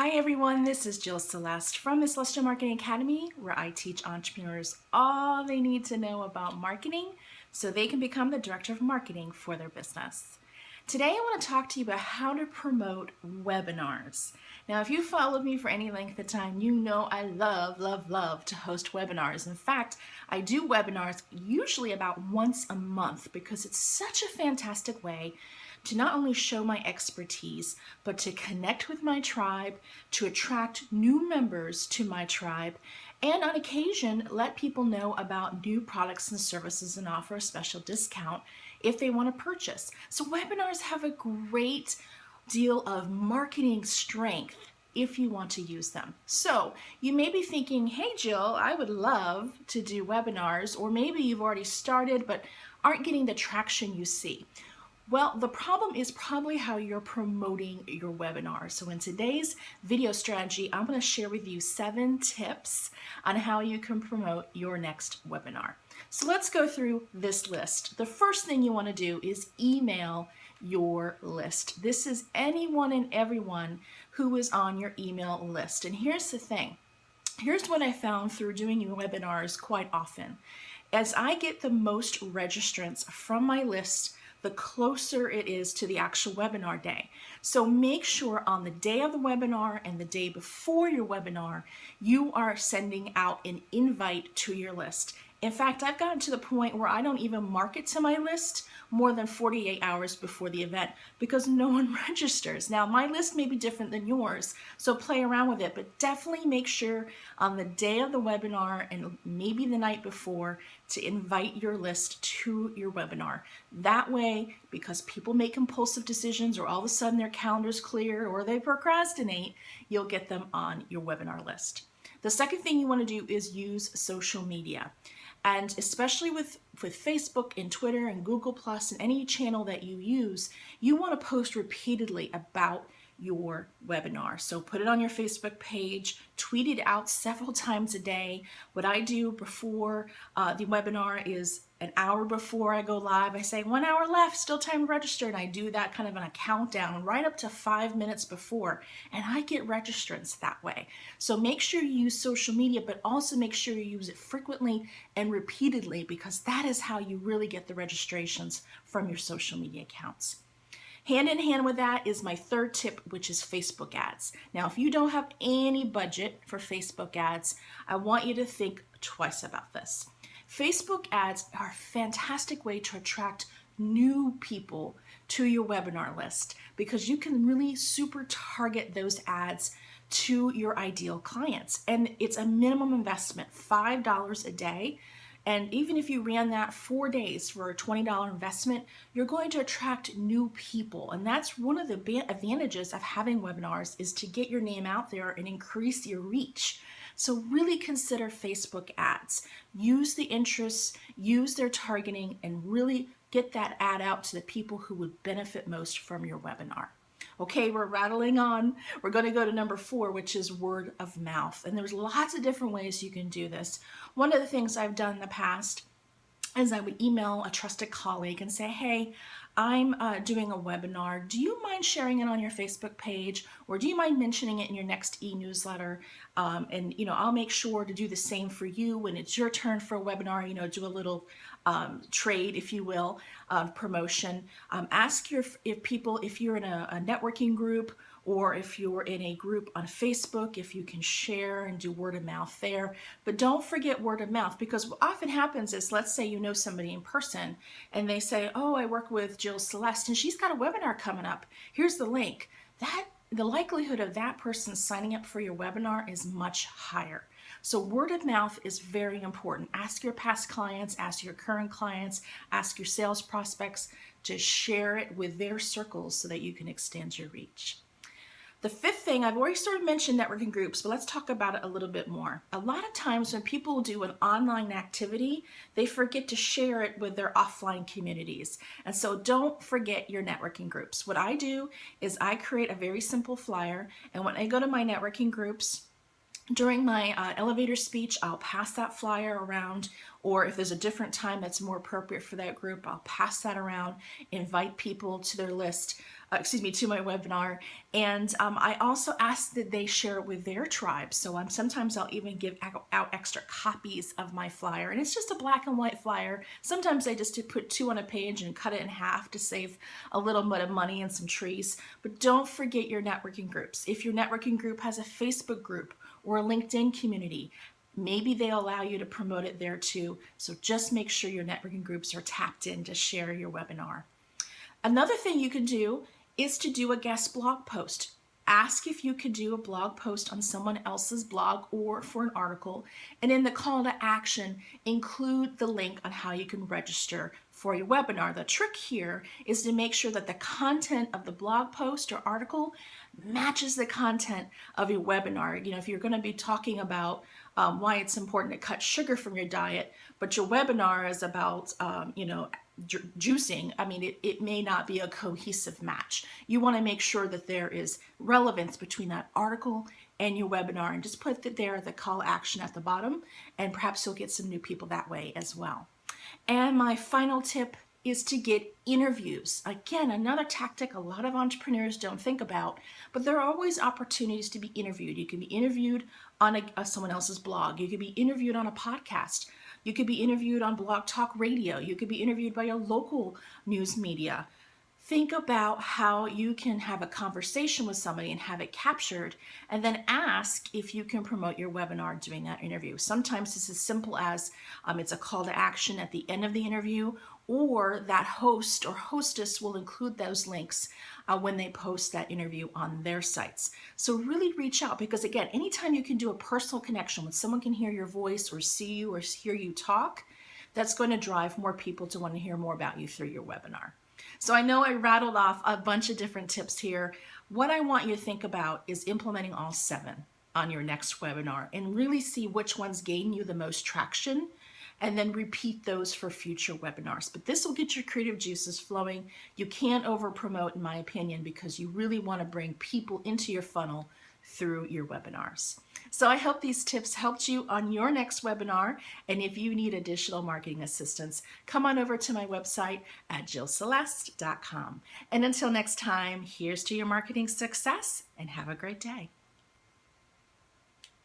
Hi everyone, this is Jill Celeste from the Celestial Marketing Academy, where I teach entrepreneurs all they need to know about marketing so they can become the director of marketing for their business. Today I want to talk to you about how to promote webinars. Now, if you followed me for any length of time, you know I love to host webinars. In fact, I do webinars usually about once a month because it's such a fantastic way to not only show my expertise, but to connect with my tribe, to attract new members to my tribe, and on occasion, let people know about new products and services and offer a special discount if they want to purchase. So webinars have a great deal of marketing strength if you want to use them. So you may be thinking, hey Jill, I would love to do webinars, or maybe you've already started but aren't getting the traction you see. Well, the problem is probably how you're promoting your webinar. So in today's video strategy, I'm going to share with you 7 tips on how you can promote your next webinar. So let's go through this list. The first thing you want to do is email your list. This is anyone and everyone who is on your email list. And here's the thing. Here's what I found through doing webinars quite often. As I get the most registrants from my list, the closer it is to the actual webinar day. So make sure on the day of the webinar and the day before your webinar, you are sending out an invite to your list. In fact, I've gotten to the point where I don't even market to my list more than 48 hours before the event because no one registers. Now, my list may be different than yours, so play around with it, but definitely make sure on the day of the webinar and maybe the night before to invite your list to your webinar. That way, because people make impulsive decisions or all of a sudden their calendar's clear or they procrastinate, you'll get them on your webinar list. The second thing you want to do is use social media. And especially with Facebook and Twitter and Google Plus and any channel that you use, you want to post repeatedly about your webinar. So put it on your Facebook page, tweet it out several times a day. What I do before the webinar is an hour before I go live, I say 1 hour left, still time to register. And I do that kind of on a countdown right up to 5 minutes before. And I get registrants that way. So make sure you use social media, but also make sure you use it frequently and repeatedly because that is how you really get the registrations from your social media accounts. Hand in hand with that is my third tip, which is Facebook ads. Now, if you don't have any budget for Facebook ads, I want you to think twice about this. Facebook ads are a fantastic way to attract new people to your webinar list because you can really super target those ads to your ideal clients. And it's a minimum investment, $5 a day. And even if you ran that 4 days for a $20 investment, you're going to attract new people. And that's one of the advantages of having webinars is to get your name out there and increase your reach. So really consider Facebook ads. Use the interests, use their targeting, and really get that ad out to the people who would benefit most from your webinar. Okay, we're rattling on. We're going to go to number 4, which is word of mouth. And there's lots of different ways you can do this. One of the things I've done in the past is I would email a trusted colleague and say, hey, I'm doing a webinar. Do you mind sharing it on your Facebook page? Or do you mind mentioning it in your next e-newsletter? And I'll make sure to do the same for you when it's your turn for a webinar, do a little trade, if you will, promotion. Ask if people, if you're in a networking group or if you're in a group on Facebook, if you can share and do word of mouth there. But don't forget word of mouth, because what often happens is, let's say you know somebody in person and they say, oh, I work with JIll Celeste and she's got a webinar coming up. Here's the link. The likelihood of that person signing up for your webinar is much higher. So word of mouth is very important. Ask your past clients, ask your current clients, ask your sales prospects to share it with their circles so that you can extend your reach. The fifth thing, I've already sort of mentioned networking groups, but let's talk about it a little bit more. A lot of times when people do an online activity, they forget to share it with their offline communities. And so don't forget your networking groups. What I do is I create a very simple flyer, and when I go to my networking groups, during my elevator speech, I'll pass that flyer around, or if there's a different time that's more appropriate for that group, I'll pass that around, invite people to their list. to my webinar. And I also ask that they share it with their tribe. So sometimes I'll even give out extra copies of my flyer. And it's just a black and white flyer. Sometimes I just put 2 on a page and cut it in half to save a little bit of money and some trees. But don't forget your networking groups. If your networking group has a Facebook group or a LinkedIn community, maybe they'll allow you to promote it there too. So just make sure your networking groups are tapped in to share your webinar. Another thing you can do is to do a guest blog post. Ask if you could do a blog post on someone else's blog or for an article, and in the call to action, include the link on how you can register for your webinar. The trick here is to make sure that the content of the blog post or article matches the content of your webinar. If you're going to be talking about why it's important to cut sugar from your diet, but your webinar is about, juicing, it may not be a cohesive match. You want to make sure that there is relevance between that article and your webinar, and just put the call action at the bottom, and perhaps you'll get some new people that way as well. And my final tip is to get interviews. Again, another tactic a lot of entrepreneurs don't think about, but there are always opportunities to be interviewed. You can be interviewed on someone else's blog. You could be interviewed on a podcast. You could be interviewed on Blog Talk Radio. You could be interviewed by a local news media. Think about how you can have a conversation with somebody and have it captured, and then ask if you can promote your webinar during that interview. Sometimes it's as simple as it's a call to action at the end of the interview, or that host or hostess will include those links when they post that interview on their sites. So really reach out, because again, anytime you can do a personal connection, when someone can hear your voice or see you or hear you talk, that's going to drive more people to want to hear more about you through your webinar. So I know I rattled off a bunch of different tips here. What I want you to think about is implementing all 7 on your next webinar and really see which ones gain you the most traction, and then repeat those for future webinars. But this will get your creative juices flowing. You can't over promote, in my opinion, because you really want to bring people into your funnel through your webinars. So I hope these tips helped you on your next webinar. And if you need additional marketing assistance, come on over to my website at jillceleste.com. And until next time, here's to your marketing success, and have a great day.